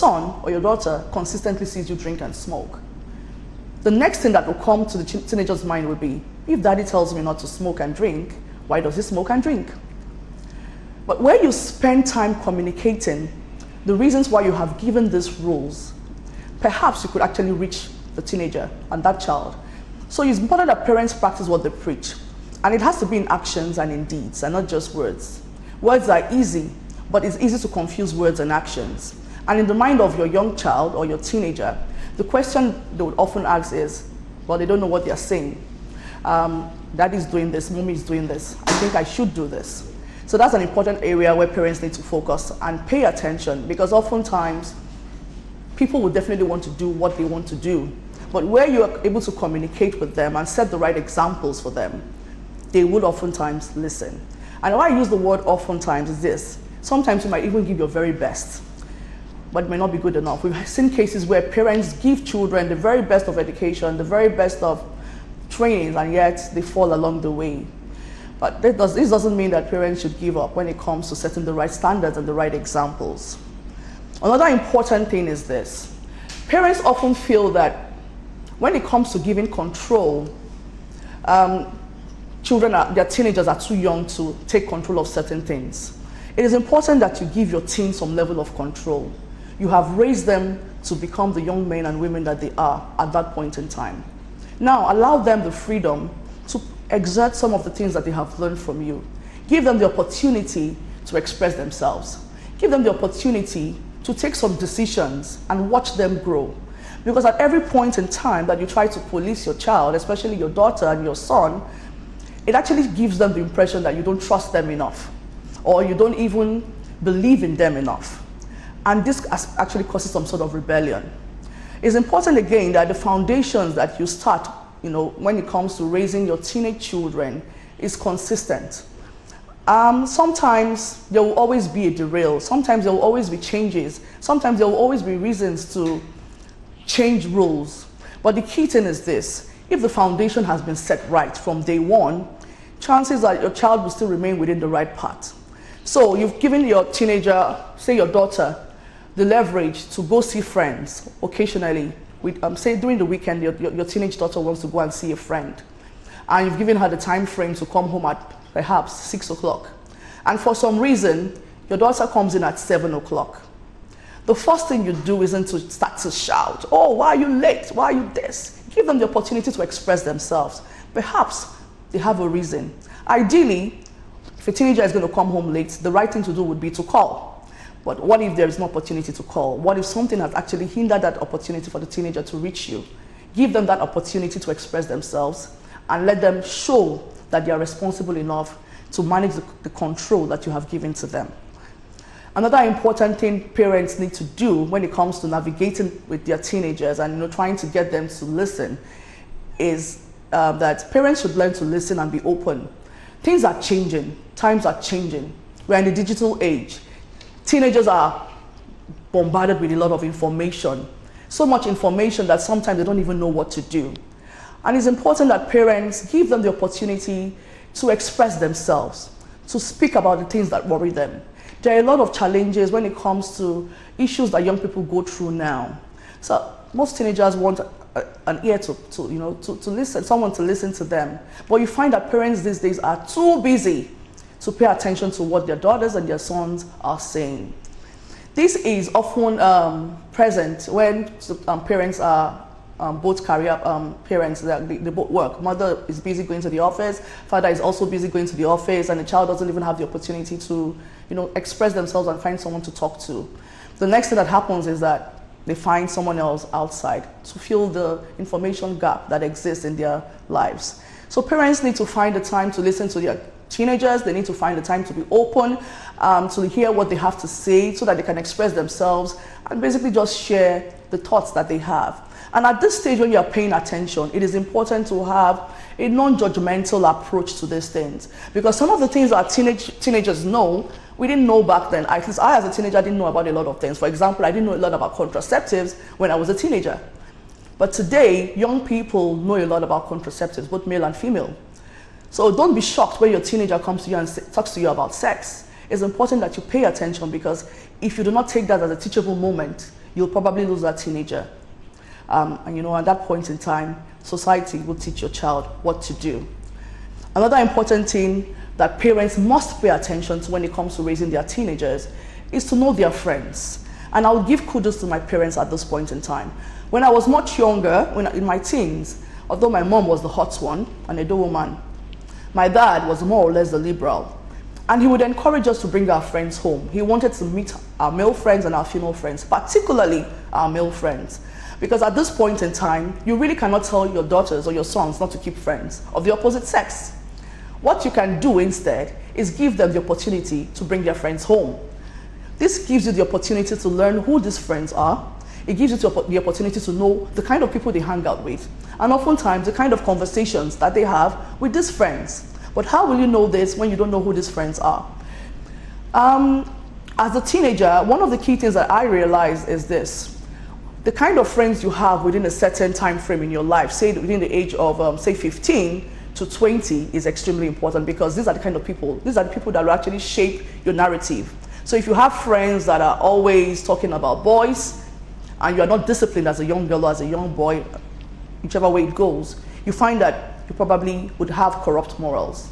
son or your daughter consistently sees you drink and smoke, the next thing that will come to the teenager's mind will be, if daddy tells me not to smoke and drink, why does he smoke and drink? But where you spend time communicating the reasons why you have given these rules, perhaps you could actually reach the teenager and that child. So it's important that parents practice what they preach. And it has to be in actions and in deeds and not just words. Words are easy, but it's easy to confuse words and actions. And in the mind of your young child or your teenager, the question they would often ask is, well, they don't know what they're saying. Daddy's doing this, mommy's doing this. I think I should do this. So that's an important area where parents need to focus and pay attention, because oftentimes people will definitely want to do what they want to do. But where you're able to communicate with them and set the right examples for them, they would oftentimes listen. And why I use the word oftentimes is this. Sometimes you might even give your very best, but it may not be good enough. We've seen cases where parents give children the very best of education, the very best of training, and yet they fall along the way. But this doesn't mean that parents should give up when it comes to setting the right standards and the right examples. Another important thing is this. Parents often feel that when it comes to giving control, their teenagers are too young to take control of certain things. It is important that you give your teen some level of control. You have raised them to become the young men and women that they are at that point in time. Now, allow them the freedom to exert some of the things that they have learned from you. Give them the opportunity to express themselves. Give them the opportunity to take some decisions and watch them grow. Because at every point in time that you try to police your child, especially your daughter and your son, it actually gives them the impression that you don't trust them enough, or you don't even believe in them enough. And this actually causes some sort of rebellion. It's important again that the foundations that you start, when it comes to raising your teenage children is consistent. Sometimes there will always be a derail. Sometimes there will always be changes. Sometimes there will always be reasons to change rules. But the key thing is this. If the foundation has been set right from day one, chances are your child will still remain within the right path. So you've given your teenager, say your daughter, the leverage to go see friends occasionally. Say during the weekend, your teenage daughter wants to go and see a friend. And you've given her the time frame to come home at perhaps 6 o'clock. And for some reason, your daughter comes in at 7 o'clock. The first thing you do isn't to start to shout, oh, why are you late? Why are you this? Give them the opportunity to express themselves. Perhaps they have a reason. Ideally, if a teenager is going to come home late, the right thing to do would be to call. But what if there is no opportunity to call? What if something has actually hindered that opportunity for the teenager to reach you? Give them that opportunity to express themselves and let them show that they are responsible enough to manage the control that you have given to them. Another important thing parents need to do when it comes to navigating with their teenagers and trying to get them to listen is that parents should learn to listen and be open. Things are changing. Times are changing. We're in the digital age. Teenagers are bombarded with a lot of information. So much information that sometimes they don't even know what to do. And it's important that parents give them the opportunity to express themselves, to speak about the things that worry them. There are a lot of challenges when it comes to issues that young people go through now. So most teenagers want an ear to listen, someone to listen to them. But you find that parents these days are too busy to pay attention to what their daughters and their sons are saying. This is often present when parents are both career parents, they both work. Mother is busy going to the office, father is also busy going to the office, and the child doesn't even have the opportunity to express themselves and find someone to talk to. The next thing that happens is that they find someone else outside to fill the information gap that exists in their lives. So parents need to find the time to listen to their teenagers. They need to find the time to be open, to hear what they have to say so that they can express themselves and basically just share the thoughts that they have. And at this stage, when you are paying attention, it is important to have a non-judgmental approach to these things. Because some of the things that teenagers know, we didn't know back then. At least I, as a teenager, didn't know about a lot of things. For example, I didn't know a lot about contraceptives when I was a teenager. But today, young people know a lot about contraceptives, both male and female. So don't be shocked when your teenager comes to you and talks to you about sex. It's important that you pay attention, because if you do not take that as a teachable moment, you'll probably lose that teenager. And you know, at that point in time, society will teach your child what to do. Another important thing that parents must pay attention to when it comes to raising their teenagers is to know their friends. And I'll give kudos to my parents at this point in time. When I was much younger, in my teens, although my mom was the hot one, an Edo woman, my dad was more or less the liberal. And he would encourage us to bring our friends home. He wanted to meet our male friends and our female friends, particularly our male friends. Because at this point in time, you really cannot tell your daughters or your sons not to keep friends of the opposite sex. What you can do instead is give them the opportunity to bring their friends home. This gives you the opportunity to learn who these friends are. It gives you the opportunity to know the kind of people they hang out with, and oftentimes the kind of conversations that they have with these friends. But how will you know this when you don't know who these friends are? As a teenager, one of the key things that I realized is this. The kind of friends you have within a certain time frame in your life, say within the age of, say, 15 to 20, is extremely important, because these are the people that will actually shape your narrative. So if you have friends that are always talking about boys, and you are not disciplined as a young girl or as a young boy, whichever way it goes, you find that you probably would have corrupt morals.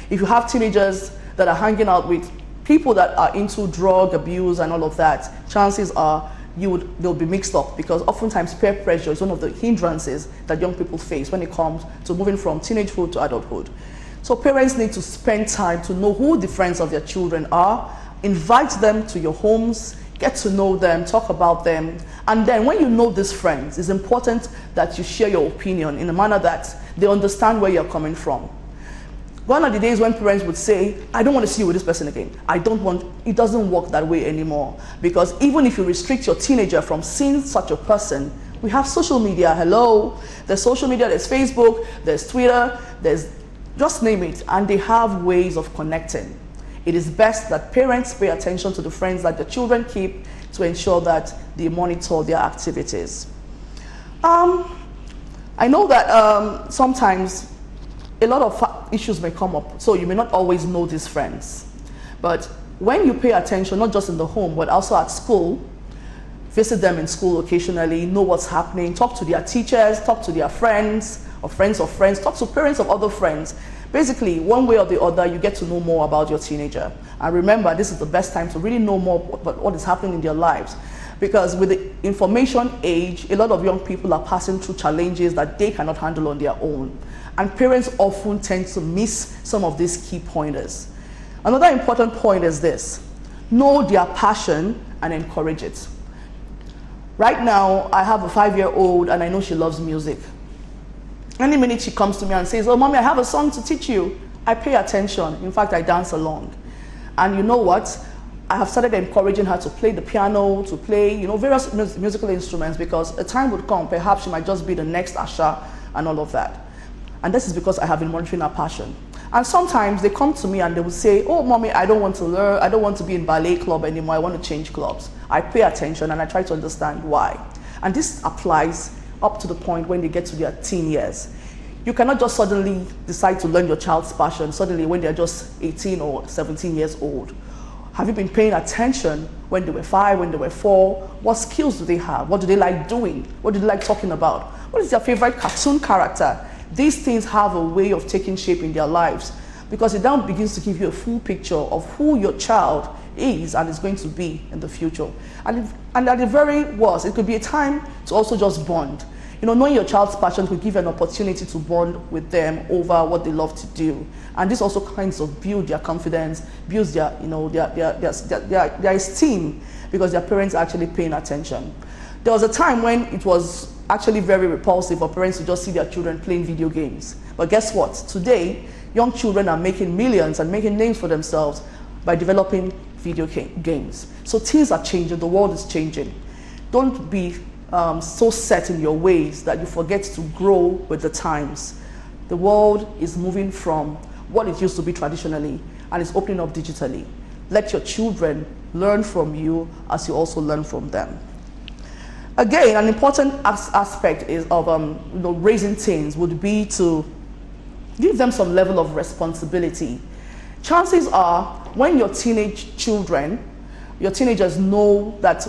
If you have teenagers that are hanging out with people that are into drug abuse and all of that, chances are they'll be mixed up, because oftentimes peer pressure is one of the hindrances that young people face when it comes to moving from teenagehood to adulthood. So parents need to spend time to know who the friends of their children are, invite them to your homes, get to know them, talk about them, and then when you know these friends, it's important that you share your opinion in a manner that they understand where you're coming from. Gone are the days when parents would say, I don't want to see you with this person again. It doesn't work that way anymore. Because even if you restrict your teenager from seeing such a person, we have social media, hello. There's social media, there's Facebook, there's Twitter, there's, just name it, and they have ways of connecting. It is best that parents pay attention to the friends that the children keep to ensure that they monitor their activities. I know that sometimes a lot of issues may come up, so you may not always know these friends. But when you pay attention, not just in the home, but also at school, visit them in school occasionally, know what's happening, talk to their teachers, talk to their friends of friends, talk to parents of other friends. Basically, one way or the other, you get to know more about your teenager. And remember, this is the best time to really know more about what is happening in their lives. Because with the information age, a lot of young people are passing through challenges that they cannot handle on their own. And parents often tend to miss some of these key pointers. Another important point is this: know their passion and encourage it. Right now, I have a 5-year-old and I know she loves music. Any minute she comes to me and says, oh, mommy, I have a song to teach you, I pay attention. In fact, I dance along. And you know what? I have started encouraging her to play the piano, to play, you know, various musical instruments, because a time would come, perhaps she might just be the next Asha and all of that. And this is because I have been monitoring her passion. And sometimes they come to me and they will say, oh, mommy, I don't want to learn, I don't want to be in ballet club anymore, I want to change clubs. I pay attention and I try to understand why. And this applies up to the point when they get to their teen years. You cannot just suddenly decide to learn your child's passion suddenly when they're just 18 or 17 years old. Have you been paying attention when they were 5, when they were 4? What skills do they have? What do they like doing? What do they like talking about? What is their favorite cartoon character? These things have a way of taking shape in their lives, because it now begins to give you a full picture of who your child is and is going to be in the future. And at the very worst, it could be a time to also just bond. You know, knowing your child's passion could give you an opportunity to bond with them over what they love to do. And this also kinds of build their confidence, builds their, you know, their esteem, because their parents are actually paying attention. There was a time when it was actually very repulsive for parents to just see their children playing video games. But guess what? Today, young children are making millions and making names for themselves by developing video games. So things are changing, the world is changing. Don't be so set in your ways that you forget to grow with the times. The world is moving from what it used to be traditionally and is opening up digitally. Let your children learn from you as you also learn from them. Again, an important aspect is of you know, raising teens would be to give them some level of responsibility. Chances are, when your teenagers know that,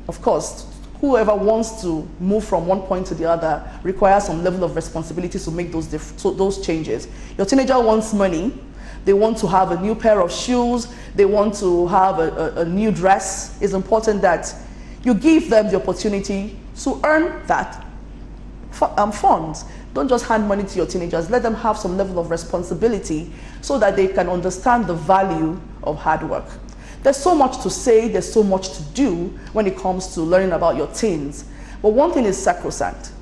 of course, whoever wants to move from one point to the other requires some level of responsibility to make those changes. Your teenager wants money. They want to have a new pair of shoes. They want to have a new dress. It's important that you give them the opportunity to earn that funds. Don't just hand money to your teenagers. Let them have some level of responsibility so that they can understand the value of hard work. There's so much to say, there's so much to do when it comes to learning about your teens. But one thing is sacrosanct.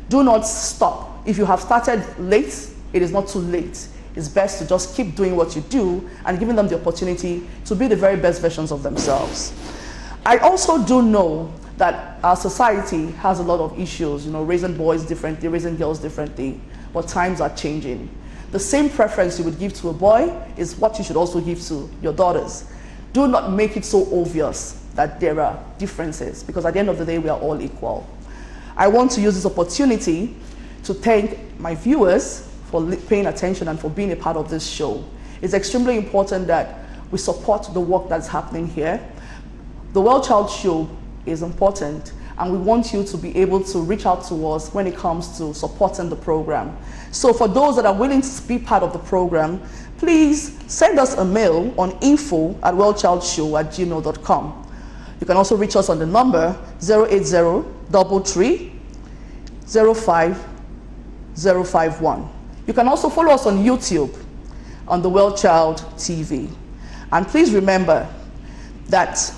Do not stop. If you have started late, it is not too late. It's best to just keep doing what you do and giving them the opportunity to be the very best versions of themselves. I also do know that our society has a lot of issues, raising boys differently, raising girls differently, but times are changing. The same preference you would give to a boy is what you should also give to your daughters. Do not make it so obvious that there are differences, because at the end of the day, we are all equal. I want to use this opportunity to thank my viewers for paying attention and for being a part of this show. It's extremely important that we support the work that's happening here. The Well Child Show is important, and we want you to be able to reach out to us when it comes to supporting the program. So for those that are willing to be part of the program, please send us a mail on info@wellchildshow@gmail.com. You can also reach us on the number 08033050051. You can also follow us on YouTube on the Well Child TV. And please remember that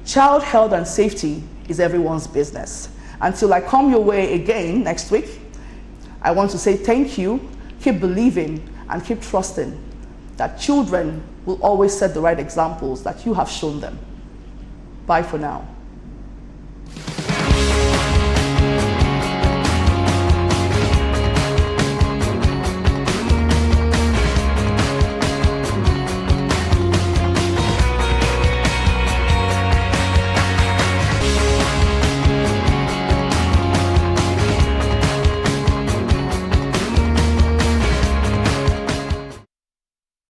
child health and safety is everyone's business. Until I come your way again next week, I want to say thank you, keep believing, and keep trusting that children will always set the right examples that you have shown them. Bye for now.